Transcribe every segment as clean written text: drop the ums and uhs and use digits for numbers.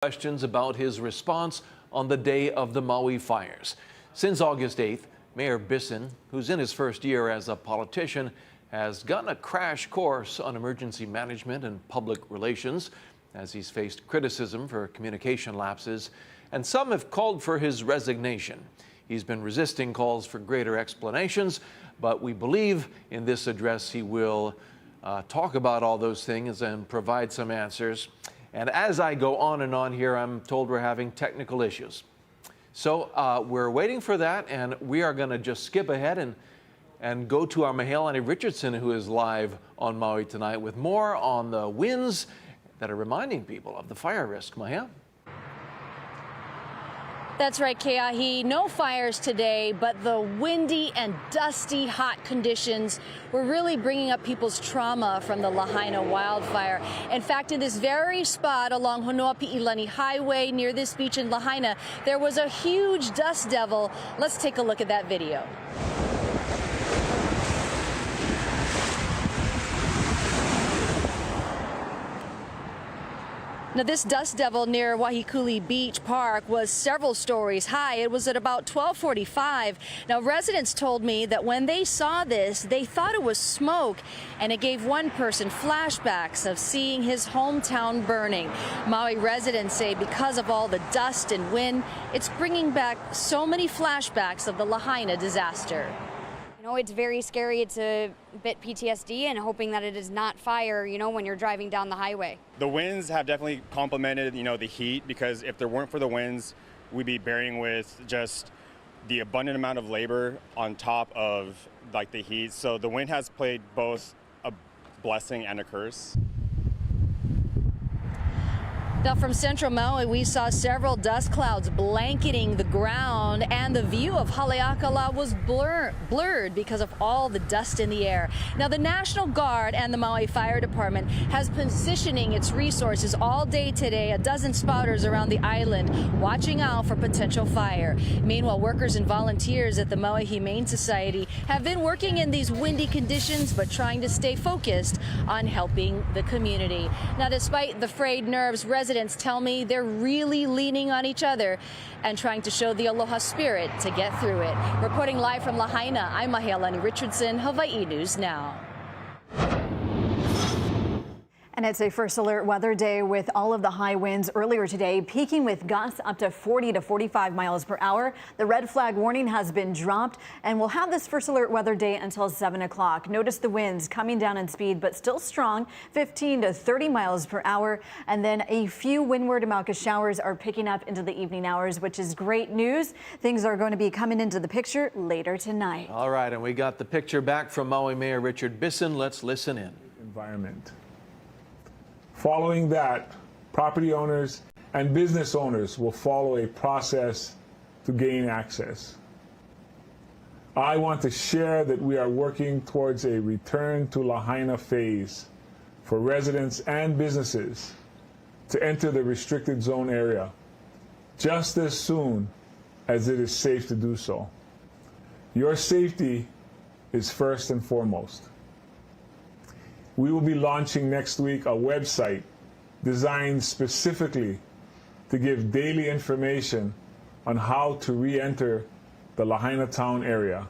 Questions about his response on the day of the Maui fires. Since August 8th, Mayor Bissen, who's in his first year as a politician, has gotten a crash course on emergency management and public relations as he's faced criticism for communication lapses, and some have called for his resignation. He's been resisting calls for greater explanations, but we believe in this address he will talk about all those things and provide some answers. And as I go on and on here, I'm told we're having technical issues. So we're waiting for that, and we are going to just skip ahead and go to our Mahailani Richardson, who is live on Maui tonight with more on the winds that are reminding people of the fire risk. Mahia? That's right, Keahi. No fires today, but the windy and dusty hot conditions were really bringing up people's trauma from the Lahaina wildfire. In fact, in this very spot along Honoapi'ilani Highway near this beach in Lahaina, there was a huge dust devil. Let's take a look at that video. Now, this dust devil near Wahikuli Beach Park was several stories high. It was at about 12:45. Now, residents told me that when they saw this, they thought it was smoke, and it gave one person flashbacks of seeing his hometown burning. Maui residents say because of all the dust and wind, it's bringing back so many flashbacks of the Lahaina disaster. You know, it's very scary. It's a bit PTSD, and hoping that it is not fire, you know, when you're driving down the highway. The winds have definitely complemented, the heat, because if there weren't for the winds, we'd be bearing with just the abundant amount of labor on top of like the heat. So the wind has played both a blessing and a curse. Now, from central Maui, we saw several dust clouds blanketing the ground, and the view of Haleakala was blurred because of all the dust in the air. Now, the National Guard and the Maui Fire Department has positioning its resources all day today, a dozen spotters around the island, watching out for potential fire. Meanwhile, workers and volunteers at the Maui Humane Society have been working in these windy conditions, but trying to stay focused on helping the community. Now, despite the frayed nerves, residents tell me they're really leaning on each other and trying to show the aloha spirit to get through it. Reporting live from Lahaina, I'm Mahailani Richardson, Hawaii News Now. And it's a first alert weather day with all of the high winds earlier today, peaking with gusts up to 40 to 45 miles per hour. The red flag warning has been dropped, and we'll have this first alert weather day until 7 o'clock. Notice the winds coming down in speed, but still strong, 15 to 30 miles per hour. And then a few windward Amauka showers are picking up into the evening hours, which is great news. Things are going to be coming into the picture later tonight. All right, and we got the picture back from Maui Mayor Richard Bissen. Let's listen in. Environment. Following that, property owners and business owners will follow a process to gain access. I want to share that we are working towards a return to Lahaina phase for residents and businesses to enter the restricted zone area just as soon as it is safe to do so. Your safety is first and foremost. We will be launching next week a website designed specifically to give daily information on how to re-enter the Lahaina town area.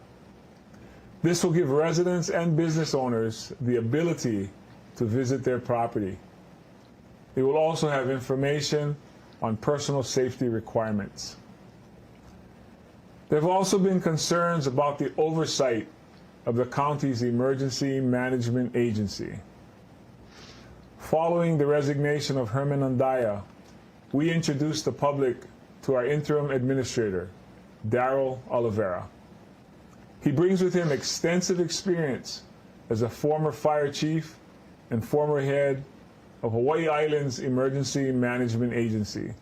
This will give residents and business owners the ability to visit their property. It will also have information on personal safety requirements. There have also been concerns about the oversight of the county's Emergency Management Agency. Following the resignation of Herman Andaya, we introduced the public to our interim administrator, Daryl Oliveira. He brings with him extensive experience as a former fire chief and former head of Hawaii Island's Emergency Management Agency.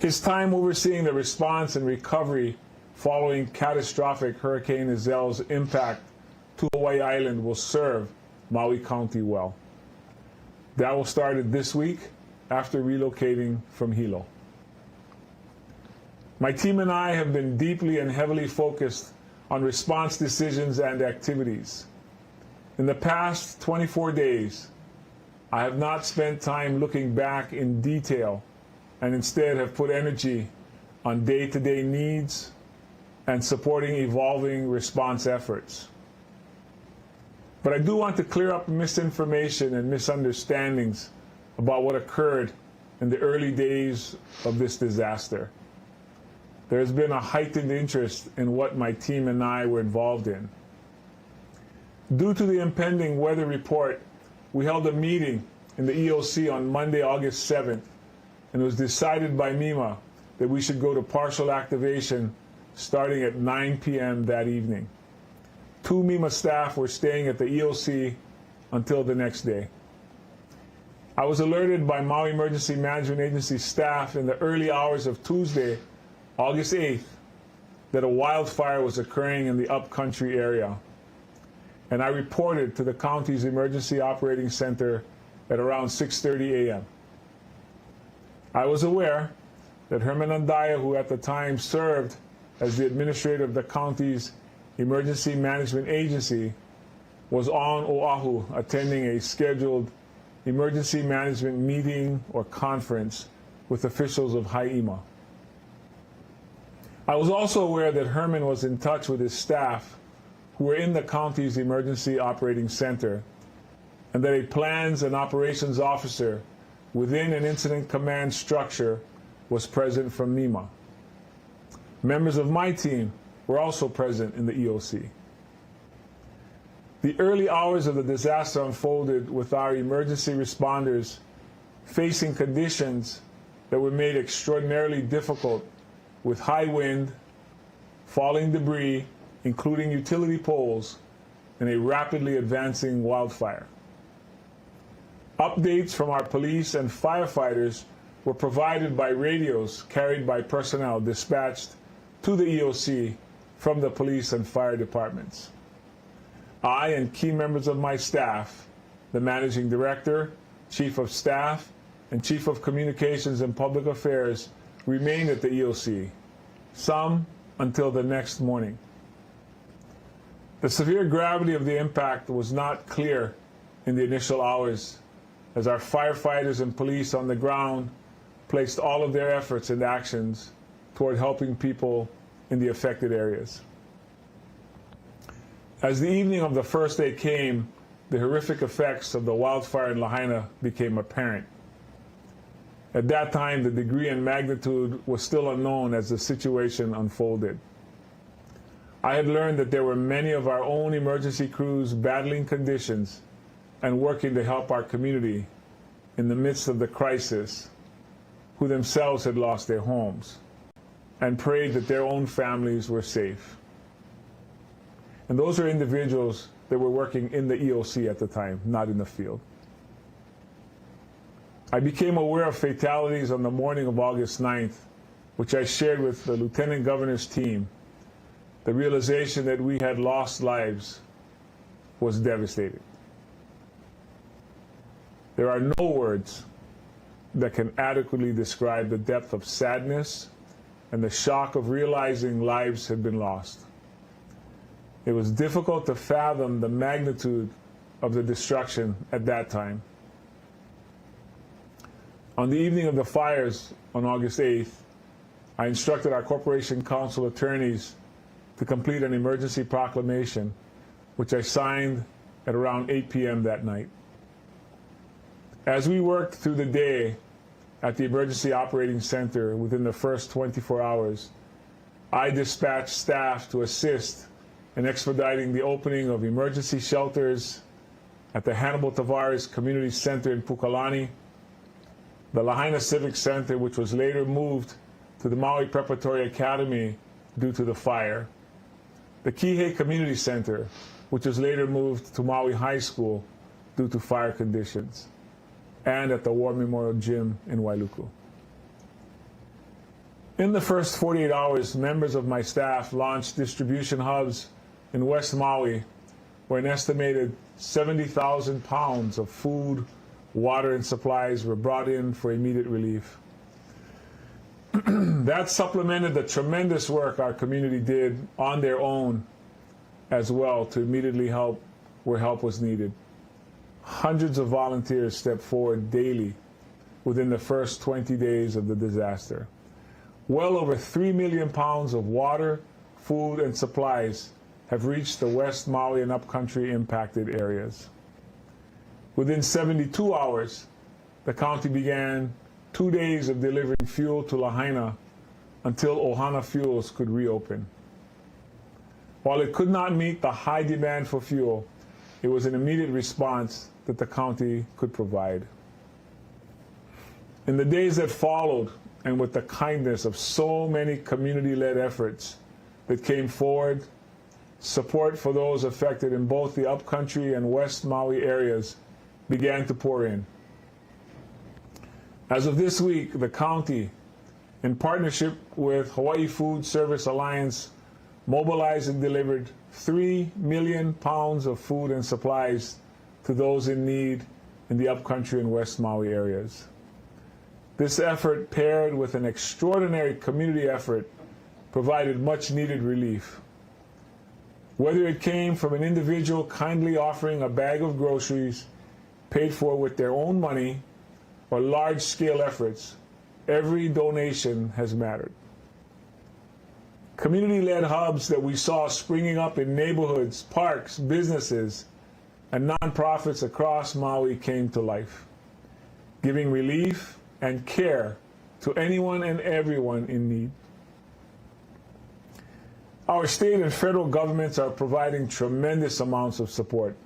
His time overseeing the response and recovery following catastrophic Hurricane Izelle's impact to Hawaii Island will serve Maui County well. Daryl started this week after relocating from Hilo. My team and I have been deeply and heavily focused on response decisions and activities. In the past 24 days, I have not spent time looking back in detail and instead have put energy on day-to-day needs and supporting evolving response efforts. But I do want to clear up misinformation and misunderstandings about what occurred in the early days of this disaster. There has been a heightened interest in what my team and I were involved in. Due to the impending weather report, we held a meeting in the EOC on Monday, August 7th, and it was decided by MEMA that we should go to partial activation starting at 9 p.m. that evening. 2 MEMA staff were staying at the EOC until the next day. I was alerted by Maui Emergency Management Agency staff in the early hours of Tuesday, August 8th, that a wildfire was occurring in the upcountry area. And I reported to the county's Emergency Operating Center at around 6:30 a.m. I was aware that Herman Andaya, who at the time served as the administrator of the county's Emergency Management Agency, was on Oahu attending a scheduled emergency management meeting or conference with officials of Haima. I was also aware that Herman was in touch with his staff who were in the county's Emergency Operating Center, and that a plans and operations officer within an incident command structure was present from MEMA. Members of my team were also present in the EOC. The early hours of the disaster unfolded with our emergency responders facing conditions that were made extraordinarily difficult with high wind, falling debris, including utility poles, and a rapidly advancing wildfire. Updates from our police and firefighters were provided by radios carried by personnel dispatched to the EOC from the police and fire departments. I and key members of my staff, the managing director, chief of staff, and chief of communications and public affairs, remained at the EOC, some until the next morning. The severe gravity of the impact was not clear in the initial hours, as our firefighters and police on the ground placed all of their efforts and actions toward helping people in the affected areas. As the evening of the first day came, the horrific effects of the wildfire in Lahaina became apparent. At that time, the degree and magnitude was still unknown as the situation unfolded. I had learned that there were many of our own emergency crews battling conditions and working to help our community in the midst of the crisis, who themselves had lost their homes, and prayed that their own families were safe. And those are individuals that were working in the EOC at the time, not in the field. I became aware of fatalities on the morning of August 9th, which I shared with the Lieutenant Governor's team. The realization that we had lost lives was devastating. There are no words that can adequately describe the depth of sadness and the shock of realizing lives had been lost. It was difficult to fathom the magnitude of the destruction at that time. On the evening of the fires on August 8th, I instructed our Corporation Council attorneys to complete an emergency proclamation, which I signed at around 8 p.m. that night. As we worked through the day at the Emergency Operating Center within the first 24 hours, I dispatched staff to assist in expediting the opening of emergency shelters at the Hannibal Tavares Community Center in Pukalani, the Lahaina Civic Center, which was later moved to the Maui Preparatory Academy due to the fire, the Kihei Community Center, which was later moved to Maui High School due to fire conditions, and at the War Memorial Gym in Wailuku. In the first 48 hours, members of my staff launched distribution hubs in West Maui, where an estimated 70,000 pounds of food, water, and supplies were brought in for immediate relief. That supplemented the tremendous work our community did on their own as well to immediately help where help was needed. hundreds of volunteers stepped forward daily within the first 20 days of the disaster. Well over 3 million pounds of water, food, and supplies have reached the West Maui and upcountry impacted areas. Within 72 hours, the county began 2 days of delivering fuel to Lahaina until Ohana Fuels could reopen. While it could not meet the high demand for fuel, it was an immediate response that the county could provide. In the days that followed, and with the kindness of so many community-led efforts that came forward, support for those affected in both the upcountry and West Maui areas began to pour in. As of this week, the county, in partnership with Hawaii Food Service Alliance, mobilized and delivered 3 million pounds of food and supplies to those in need in the upcountry and West Maui areas. This effort, paired with an extraordinary community effort, provided much needed relief. Whether it came from an individual kindly offering a bag of groceries paid for with their own money or large-scale efforts, every donation has mattered. Community-led hubs that we saw springing up in neighborhoods, parks, businesses, and nonprofits across Maui came to life, giving relief and care to anyone and everyone in need. Our state and federal governments are providing tremendous amounts of support,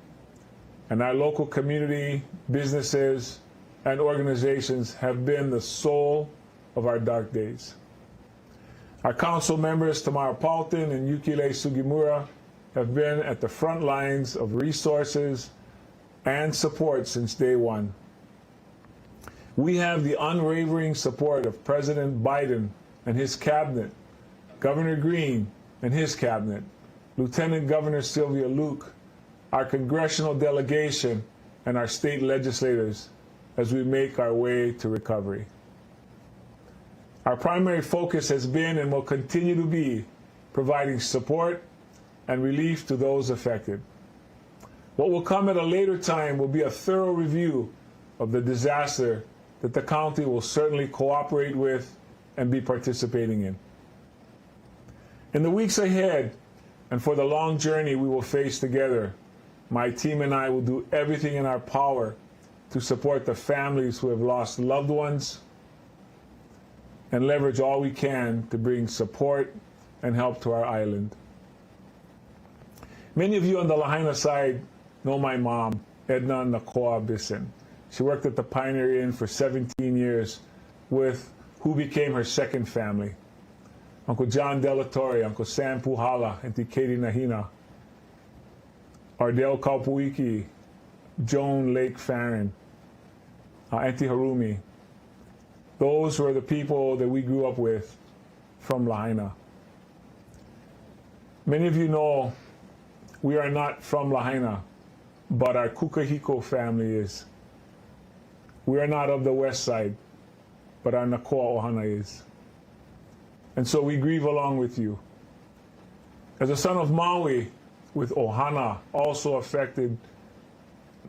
and our local community, businesses, and organizations have been the soul of our dark days. Our council members, Tamara Paulton and Yukile Sugimura, have been at the front lines of resources and support since day one. We have the unwavering support of President Biden and his cabinet, Governor Green and his cabinet, Lieutenant Governor Sylvia Luke, our congressional delegation, and our state legislators as we make our way to recovery. Our primary focus has been and will continue to be providing support and relief to those affected. What will come at a later time will be a thorough review of the disaster that the county will certainly cooperate with and be participating in. In the weeks ahead, and for the long journey we will face together, my team and I will do everything in our power to support the families who have lost loved ones and leverage all we can to bring support and help to our island. Many of you on the Lahaina side know my mom, Edna Nakoa Bissen. She worked at the Pioneer Inn for 17 years with who became her second family. Uncle John Delatorre, Uncle Sam Puhala, Auntie Katie Nahina, Ardell Kaupuiki, Joan Lake Farron, Auntie Harumi. Those were the people that we grew up with from Lahaina. Many of you know we are not from Lahaina, but our Kukahiko family is. We are not of the west side, but our Nakoa Ohana is. And so we grieve along with you. As a son of Maui, with Ohana also affected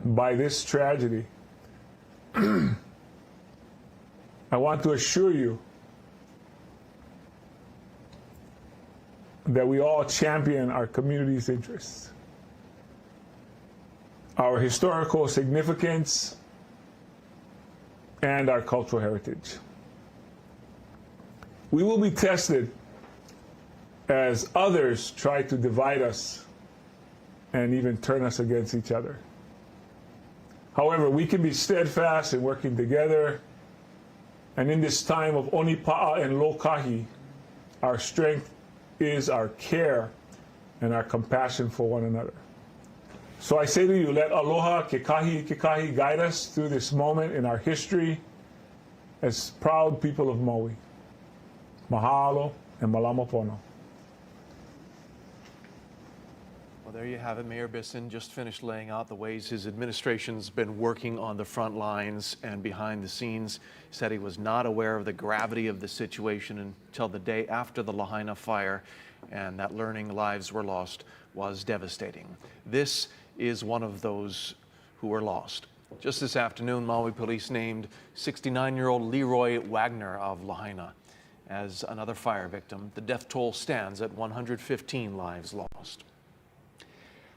by this tragedy, I want to assure you that we all champion our community's interests, our historical significance, and our cultural heritage. We will be tested as others try to divide us and even turn us against each other. However, we can be steadfast in working together, and in this time of onipa'a and lokahi, our strength is our care and our compassion for one another. So I say to you, let aloha kekahi guide us through this moment in our history as proud people of Maui. Mahalo and malama pono. Well, there you have it. Mayor Bissen just finished laying out the ways his administration's been working on the front lines and behind the scenes. He said he was not aware of the gravity of the situation until the day after the Lahaina fire, and that learning lives were lost was devastating. This is one of those who were lost. Just this afternoon, Maui police named 69-year-old Leroy Wagner of Lahaina as another fire victim. The death toll stands at 115 lives lost.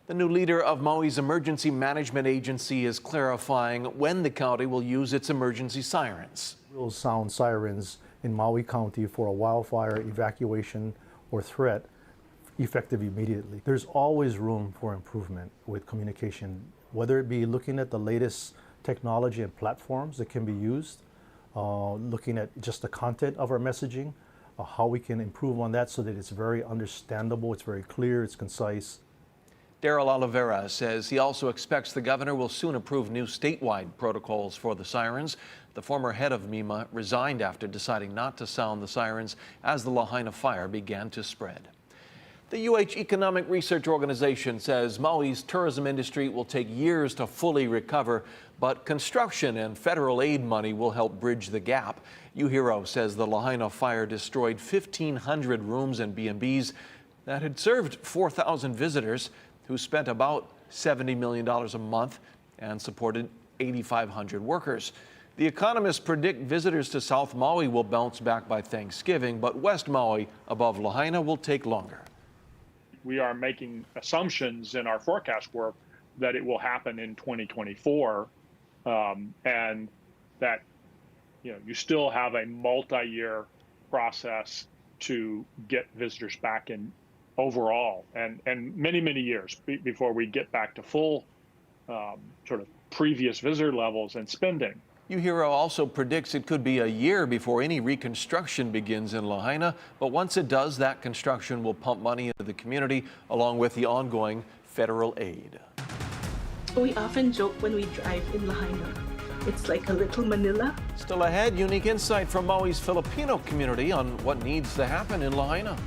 The new leader of Maui's Emergency Management Agency is clarifying when the county will use its emergency sirens. We'll sound sirens in Maui County for a wildfire evacuation or threat effective immediately. There's always room for improvement with communication, whether it be looking at the latest technology and platforms that can be used, looking at just the content of our messaging, how we can improve on that so that it's very understandable, it's very clear, it's concise. Daryl Oliveira says he also expects the governor will soon approve new statewide protocols for the sirens. The former head of MEMA resigned after deciding not to sound the sirens as the Lahaina fire began to spread. The UH Economic Research Organization says Maui's tourism industry will take years to fully recover, but construction and federal aid money will help bridge the gap. UHERO says the Lahaina fire destroyed 1,500 rooms and B&Bs that had served 4,000 visitors who spent about $70 million a month and supported 8,500 workers. The economists predict visitors to South Maui will bounce back by Thanksgiving, but West Maui above Lahaina will take longer. We are making assumptions in our forecast work that it will happen in 2024, and that you still have a multi-year process to get visitors back in overall, and many years before we get back to full sort of previous visitor levels and spending. UHERO also predicts it could be a year before any reconstruction begins in Lahaina, but once it does, that construction will pump money into the community along with the ongoing federal aid. We often joke when we drive in Lahaina. It's like a little Manila. Still ahead, unique insight from Maui's Filipino community on what needs to happen in Lahaina.